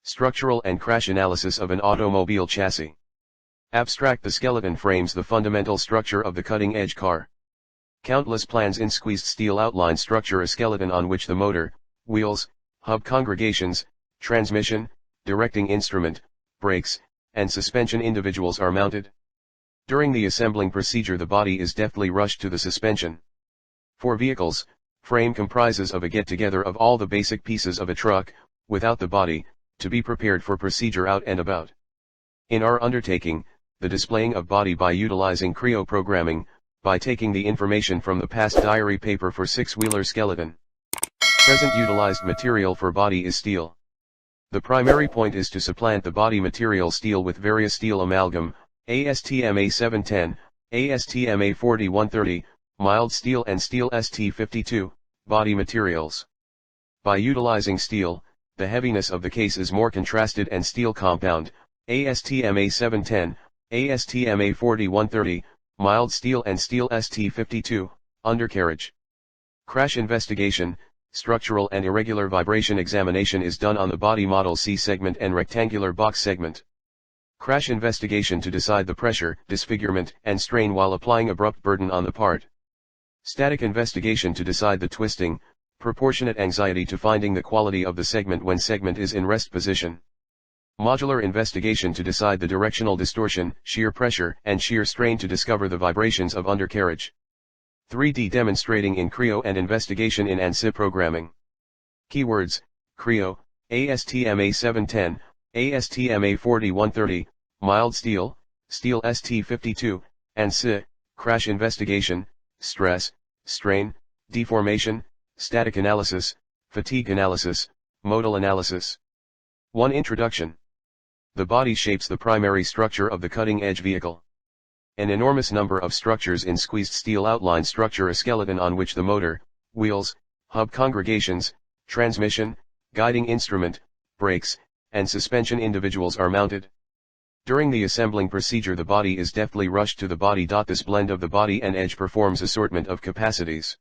Structural and crash analysis of an automobile chassis. Abstract: the skeleton frames the fundamental structure of the cutting-edge car. Countless plans in squeezed steel outline structure a skeleton on which the motor, wheels, hub congregations, transmission, directing instrument, brakes, and suspension individuals are mounted. During the assembling procedure the body is deftly rushed to the suspension. For vehicles, frame comprises of a get-together of all the basic pieces of a truck, without the body, to be prepared for procedure out and about. In our undertaking, the displaying of body by utilizing Creo programming, by taking the information from the past diary paper for six-wheeler skeleton. Present utilized material for body is steel. The primary point is to supplant the body material steel with various steel amalgam, ASTM A710, ASTM A4130, mild steel and steel ST52, body materials. By utilizing steel, the heaviness of the case is more contrasted and steel compound, ASTM A710, ASTM A4130, mild steel and steel ST52, undercarriage. Crash investigation, structural and irregular vibration examination is done on the body model C segment and rectangular box segment. Crash investigation to decide the pressure, disfigurement, and strain while applying abrupt burden on the part. Static investigation to decide the twisting, proportionate anxiety to finding the quality of the segment when segment is in rest position. Modular investigation to decide the directional distortion, shear pressure, and shear strain to discover the vibrations of undercarriage. 3D demonstrating in Creo and investigation in Ansi programming. Keywords: Creo, ASTM A710, ASTM A4130, mild steel, steel ST52, Ansi, crash investigation, stress, strain, deformation, static analysis, fatigue analysis, modal analysis. 1. Introduction. The body shapes the primary structure of the cutting-edge vehicle. An enormous number of structures in squeezed steel outline structure a skeleton on which the motor, wheels, hub congregations, transmission, guiding instrument, brakes, and suspension individuals are mounted. During the assembling procedure the body is deftly rushed to the body. This blend of the body and edge performs assortment of capacities.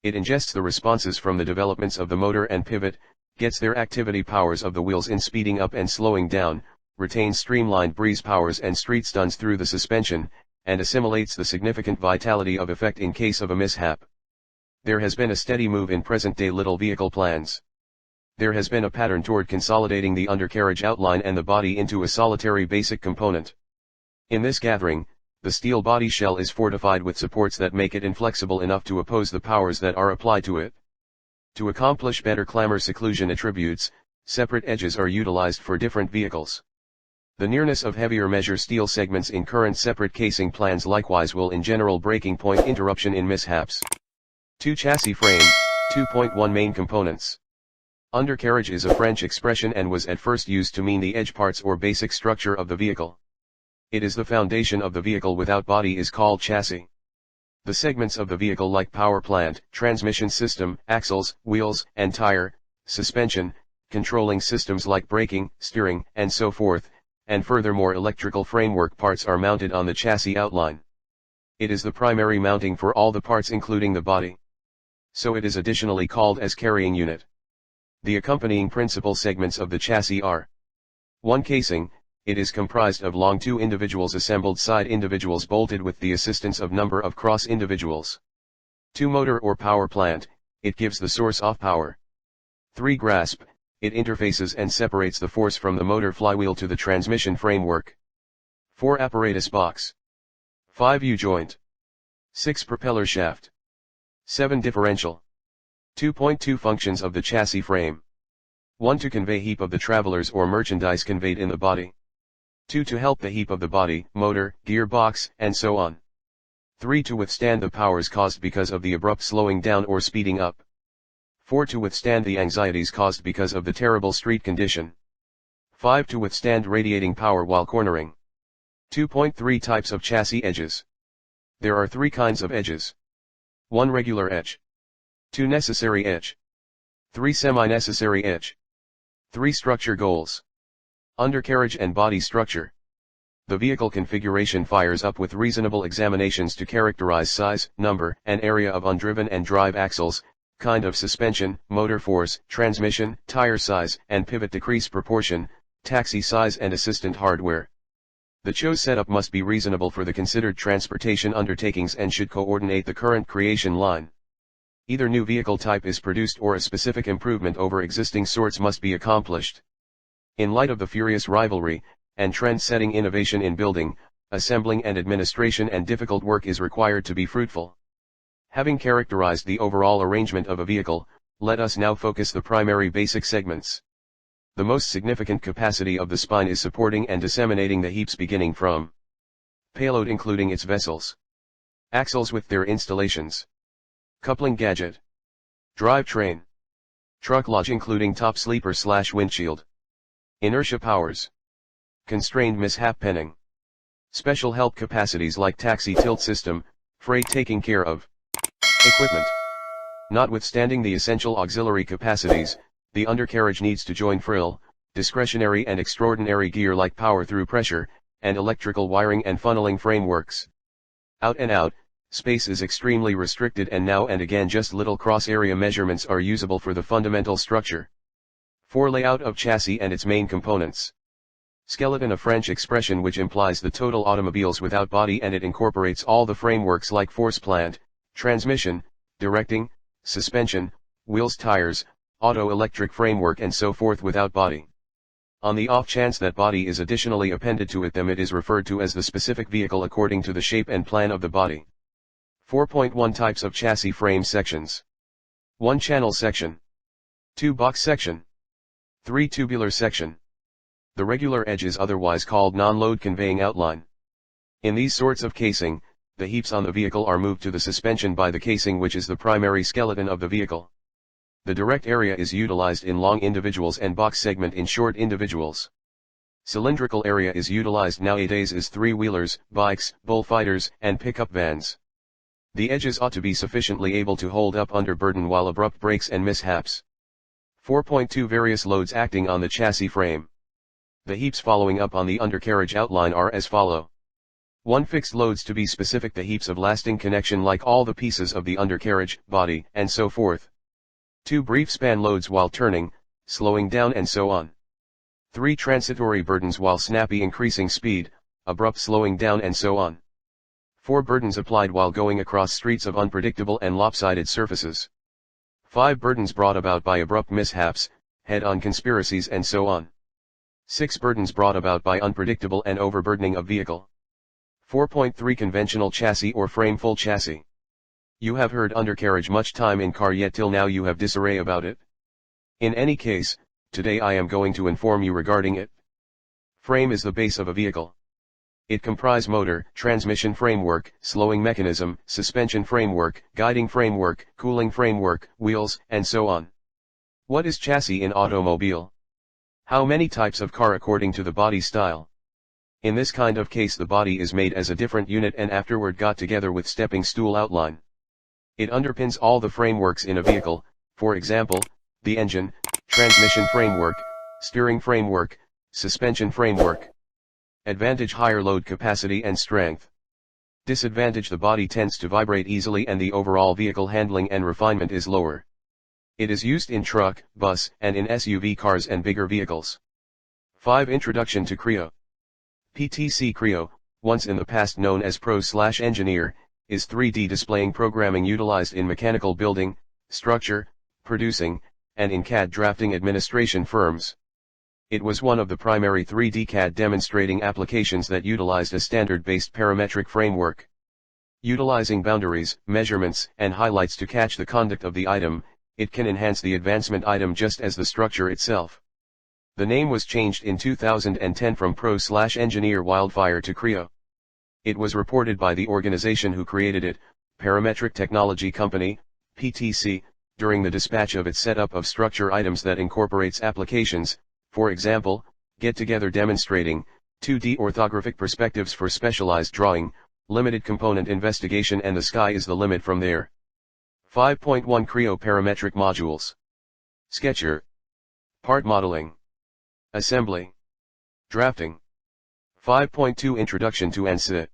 It ingests the responses from the developments of the motor and pivot, gets their activity powers of the wheels in speeding up and slowing down, retains streamlined breeze powers and street stunts through the suspension, and assimilates the significant vitality of effect in case of a mishap. There has been a steady move in present-day little vehicle plans. There has been a pattern toward consolidating the undercarriage outline and the body into a solitary basic component. In this gathering, the steel body shell is fortified with supports that make it inflexible enough to oppose the powers that are applied to it. To accomplish better clamor seclusion attributes, separate edges are utilized for different vehicles. The nearness of heavier measure steel segments in current separate casing plans likewise will in general breaking point interruption in mishaps. 2. Chassis frame, 2.1 Main components. Undercarriage is a French expression and was at first used to mean the edge parts or basic structure of the vehicle. It is the foundation of the vehicle without body is called chassis. The segments of the vehicle like power plant, transmission system, axles, wheels, and tire, suspension, controlling systems like braking, steering, and so forth, and furthermore electrical framework parts are mounted on the chassis outline. It is the primary mounting for all the parts including the body. So it is additionally called as carrying unit. The accompanying principal segments of the chassis are 1. Casing. It is comprised of long 2 individuals assembled side individuals bolted with the assistance of number of cross individuals. 2. Motor or power plant. It gives the source of power. 3. Grasp. It interfaces and separates the force from the motor flywheel to the transmission framework. 4. Apparatus box. 5. U-joint. 6. Propeller shaft. 7. Differential. 2.2 Functions of the chassis frame. 1. To convey heap of the travelers or merchandise conveyed in the body. 2. To help the heap of the body, motor, gearbox, and so on. 3. To withstand the powers caused because of the abrupt slowing down or speeding up. 4. To withstand the anxieties caused because of the terrible street condition. 5. To withstand radiating power while cornering. 2.3 Types of chassis edges. There are 3 kinds of edges. 1. Regular edge. 2. Necessary edge. 3. Semi-necessary edge. 3. Structure goals. Undercarriage and body structure. The vehicle configuration fires up with reasonable examinations to characterize size, number, and area of undriven and drive axles, kind of suspension, motor force, transmission, tire size, and pivot decrease proportion, taxi size and assistant hardware. The chose setup must be reasonable for the considered transportation undertakings and should coordinate the current creation line. Either new vehicle type is produced or a specific improvement over existing sorts must be accomplished. In light of the furious rivalry, and trend-setting innovation in building, assembling and administration and difficult work is required to be fruitful. Having characterized the overall arrangement of a vehicle, let us now focus the primary basic segments. The most significant capacity of the spine is supporting and disseminating the heaps beginning from payload including its vessels, axles with their installations, coupling gadget, drivetrain, truck lodge including top sleeper/windshield, inertia powers, constrained mishap penning, special help capacities like taxi tilt system, freight taking care of, equipment. Notwithstanding the essential auxiliary capacities, the undercarriage needs to join frill, discretionary and extraordinary gear like power through pressure, and electrical wiring and funneling frameworks. Out and out, space is extremely restricted and now and again just little cross area measurements are usable for the fundamental structure. 4. Layout of chassis and its main components. Skeleton, a French expression which implies the total automobiles without body, and it incorporates all the frameworks like force plant, transmission, directing, suspension, wheels, tires, auto-electric framework and so forth without body. On the off chance that body is additionally appended to it, it is referred to as the specific vehicle according to the shape and plan of the body. 4.1 Types of chassis frame sections. 1. Channel section. 2. Box section. 3. Tubular section. The regular edge is otherwise called non-load conveying outline. In these sorts of casing, the heaps on the vehicle are moved to the suspension by the casing, which is the primary skeleton of the vehicle. The direct area is utilized in long individuals and box segment in short individuals. Cylindrical area is utilized nowadays as three-wheelers, bikes, bullfighters, and pickup vans. The edges ought to be sufficiently able to hold up under burden while abrupt breaks and mishaps. 4.2 Various loads acting on the chassis frame. The heaps following up on the undercarriage outline are as follow. 1. Fixed loads, to be specific, the heaps of lasting connection like all the pieces of the undercarriage, body, and so forth. 2. Brief span loads while turning, slowing down and so on. 3. Transitory burdens while snappy increasing speed, abrupt slowing down and so on. 4. Burdens applied while going across streets of unpredictable and lopsided surfaces. 5. Burdens brought about by abrupt mishaps, head-on conspiracies and so on. 6. Burdens brought about by unpredictable and overburdening of vehicle. 4.3 Conventional chassis or frame full chassis. You have heard undercarriage much time in car, yet till now you have disarray about it. In any case, today I am going to inform you regarding it. Frame is the base of a vehicle. It comprise motor, transmission framework, slowing mechanism, suspension framework, guiding framework, cooling framework, wheels, and so on. What is chassis in automobile? How many types of car according to the body style? In this kind of case the body is made as a different unit and afterward got together with stepping stool outline. It underpins all the frameworks in a vehicle, for example, the engine, transmission framework, steering framework, suspension framework. Advantage: higher load capacity and strength. Disadvantage: the body tends to vibrate easily and the overall vehicle handling and refinement is lower. It is used in truck, bus, and in SUV cars and bigger vehicles. 5. Introduction to Creo. PTC Creo, once in the past known as Pro/Engineer, is 3D displaying programming utilized in mechanical building, structure, producing, and in CAD drafting administration firms. It was one of the primary 3D CAD demonstrating applications that utilized a standard-based parametric framework. Utilizing boundaries, measurements, and highlights to catch the conduct of the item, it can enhance the advancement item just as the structure itself. The name was changed in 2010 from Pro/Engineer Wildfire to Creo. It was reported by the organization who created it, Parametric Technology Company, PTC, during the dispatch of its setup of structure items that incorporates applications, for example, get-together demonstrating, 2D orthographic perspectives for specialized drawing, limited component investigation, and the sky is the limit from there. 5.1 Creo Parametric Modules. Sketcher. Part modeling. Assembly. Drafting. 5.2 Introduction to Ansi.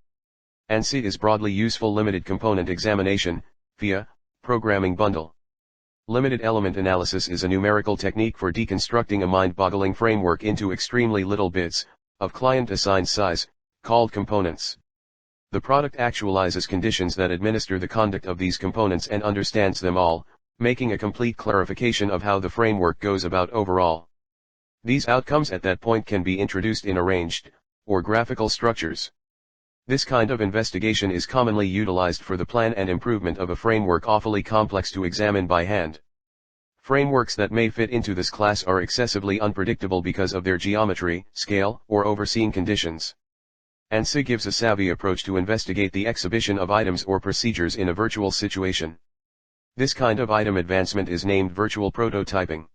Ansi is broadly useful limited component examination, via, programming bundle. Limited element analysis is a numerical technique for deconstructing a mind-boggling framework into extremely little bits, of client-assigned size, called components. The product actualizes conditions that administer the conduct of these components and understands them all, making a complete clarification of how the framework goes about overall. These outcomes at that point can be introduced in arranged, or graphical structures. This kind of investigation is commonly utilized for the plan and improvement of a framework awfully complex to examine by hand. Frameworks that may fit into this class are excessively unpredictable because of their geometry, scale, or overseen conditions. Ansi gives a savvy approach to investigate the exhibition of items or procedures in a virtual situation. This kind of item advancement is named virtual prototyping.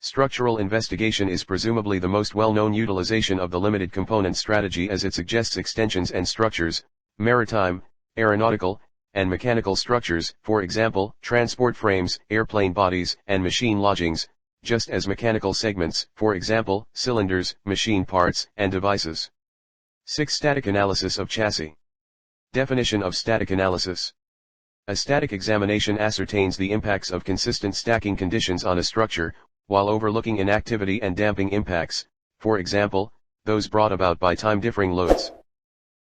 Structural investigation is presumably the most well-known utilization of the limited component strategy, as it suggests extensions and structures, maritime, aeronautical, and mechanical structures, for example, transport frames, airplane bodies, and machine lodgings, just as mechanical segments, for example, cylinders, machine parts, and devices. 6. Static analysis of chassis. Definition of static analysis. A static examination ascertains the impacts of consistent stacking conditions on a structure, while overlooking inactivity and damping impacts, for example, those brought about by time-differing loads.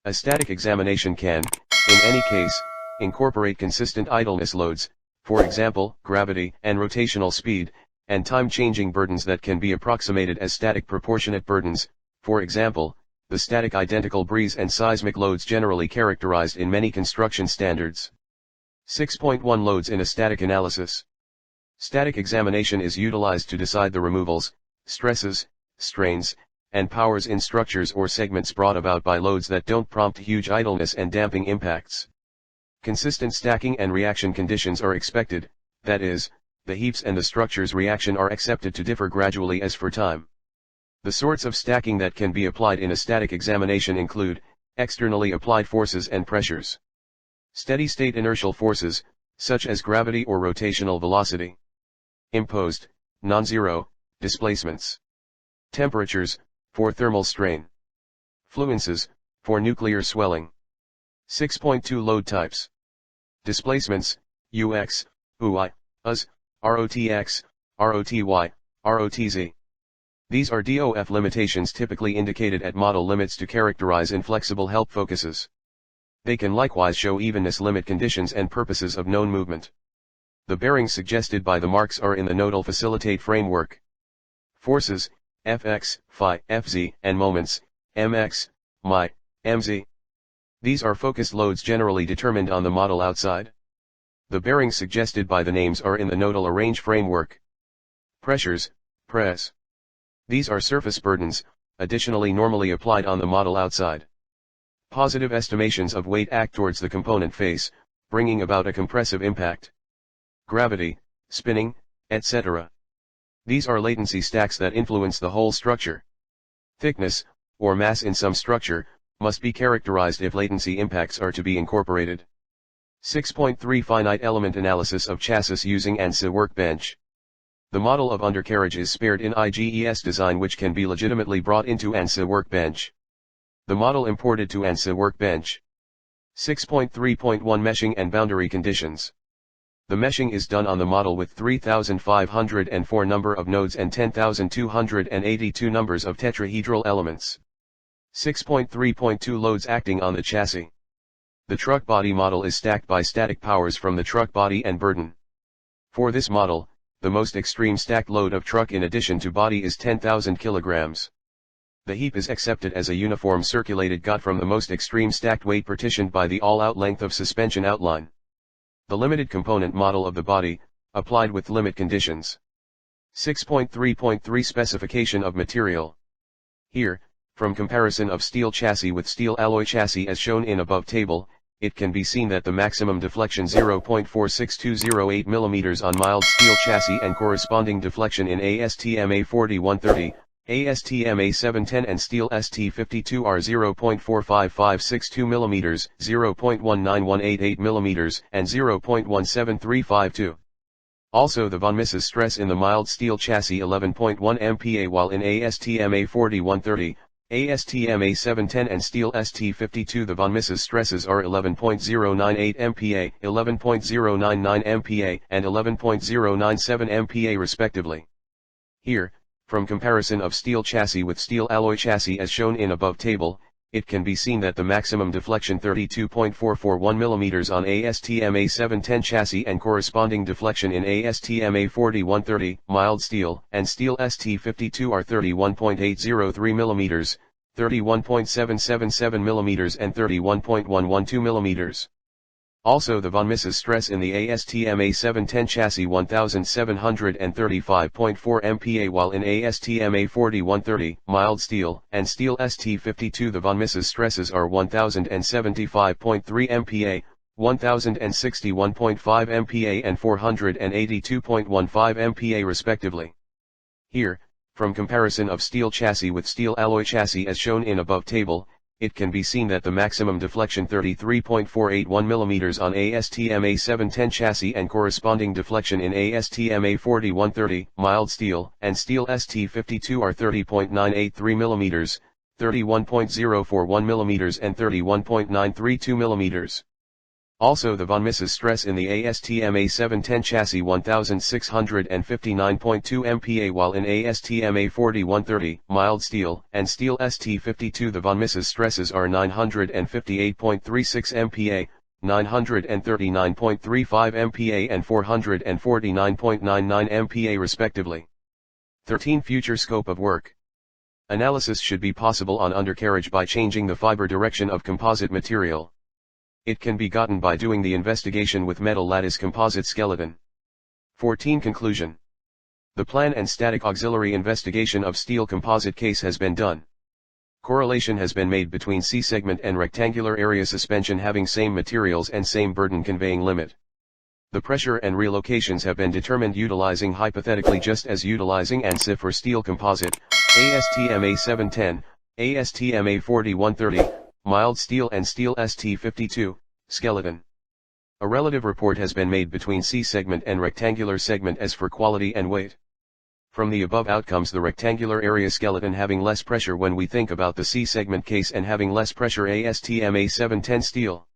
A static examination can, in any case, incorporate consistent idleness loads, for example, gravity and rotational speed, and time-changing burdens that can be approximated as static proportionate burdens, for example, the static identical breeze and seismic loads generally characterized in many construction standards. 6.1 Loads in a static analysis. Static examination is utilized to decide the removals, stresses, strains, and powers in structures or segments brought about by loads that don't prompt huge idleness and damping impacts. Consistent stacking and reaction conditions are expected, that is, the heaps and the structure's reaction are accepted to differ gradually as for time. The sorts of stacking that can be applied in a static examination include externally applied forces and pressures, steady-state inertial forces, such as gravity or rotational velocity, imposed, non-zero, displacements, temperatures, for thermal strain, fluences, for nuclear swelling. 6.2 Load types. Displacements, UX, UI, US, ROTX, ROTY, ROTZ. These are DOF limitations typically indicated at model limits to characterize inflexible help focuses. They can likewise show evenness limit conditions and purposes of known movement. The bearings suggested by the marks are in the nodal facilitate framework. Forces, Fx, Phi, Fz, and moments, Mx, Mi, Mz. These are focused loads generally determined on the model outside. The bearings suggested by the names are in the nodal arrange framework. Pressures, Pres. These are surface burdens, additionally normally applied on the model outside. Positive estimations of weight act towards the component face, bringing about a compressive impact. Gravity, spinning, etc. These are latency stacks that influence the whole structure. Thickness, or mass in some structure, must be characterized if latency impacts are to be incorporated. 6.3 Finite element analysis of chassis using Ansi Workbench. The model of undercarriage is spared in IJERT design, which can be legitimately brought into Ansi Workbench. The model imported to Ansi Workbench. 6.3.1 Meshing and boundary conditions. The meshing is done on the model with 3,504 number of nodes and 10,282 numbers of tetrahedral elements. 6.3.2 Loads acting on the chassis. The truck body model is stacked by static powers from the truck body and burden. For this model, the most extreme stacked load of truck in addition to body is 10,000 kilograms. The heap is accepted as a uniform circulated got from the most extreme stacked weight partitioned by the all-out length of suspension outline. The limited component model of the body, applied with limit conditions. 6.3.3 Specification of Material. Here, from comparison of steel chassis with steel alloy chassis as shown in above table, it can be seen that the maximum deflection 0.46208 mm on mild steel chassis and corresponding deflection in ASTM A4130, ASTM A710 and steel ST52 are 0.45562 mm, 0.19188 mm, and 0.17352. Also the von Mises stress in the mild steel chassis 11.1 MPa while in ASTM A4130, ASTM A710 and steel ST52. The von Mises stresses are 11.098 MPa, 11.099 MPa, and 11.097 MPa respectively. Here, from comparison of steel chassis with steel alloy chassis as shown in above table, it can be seen that the maximum deflection 32.441 mm on ASTM A710 chassis and corresponding deflection in ASTM A4130 mild steel and steel ST52 are 31.803 mm, 31.777 mm and 31.112 mm. Also the von Mises stress in the ASTM A710 chassis 1735.4 MPa while in ASTM A4130 mild steel and steel ST52 the von Mises stresses are 1075.3 MPa, 1061.5 MPa and 482.15 MPa respectively. Here, from comparison of steel chassis with steel alloy chassis as shown in above table, it can be seen that the maximum deflection 33.481 mm on ASTM A710 chassis and corresponding deflection in ASTM A4130 mild steel and steel ST52 are 30.983 mm, 31.041 mm and 31.932 mm. Also the von Mises stress in the ASTM A710 chassis 1659.2 MPa while in ASTM A4130 mild steel and steel ST52 the von Mises stresses are 958.36 MPa, 939.35 MPa and 449.99 MPa respectively. 13. Future scope of work. Analysis should be possible on undercarriage by changing the fiber direction of composite material. It can be gotten by doing the investigation with metal lattice composite skeleton. 14. Conclusion. The plan and static auxiliary investigation of steel composite case has been done. Correlation has been made between C-segment and rectangular area suspension having same materials and same burden conveying limit. The pressure and relocations have been determined utilizing hypothetically just as utilizing Ansi for steel composite, ASTM A710, ASTM A4130, mild steel and steel ST52, skeleton. A relative report has been made between C-segment and rectangular segment as for quality and weight. From the above outcomes the rectangular area skeleton having less pressure when we think about the C-segment case and having less pressure ASTM A710 steel.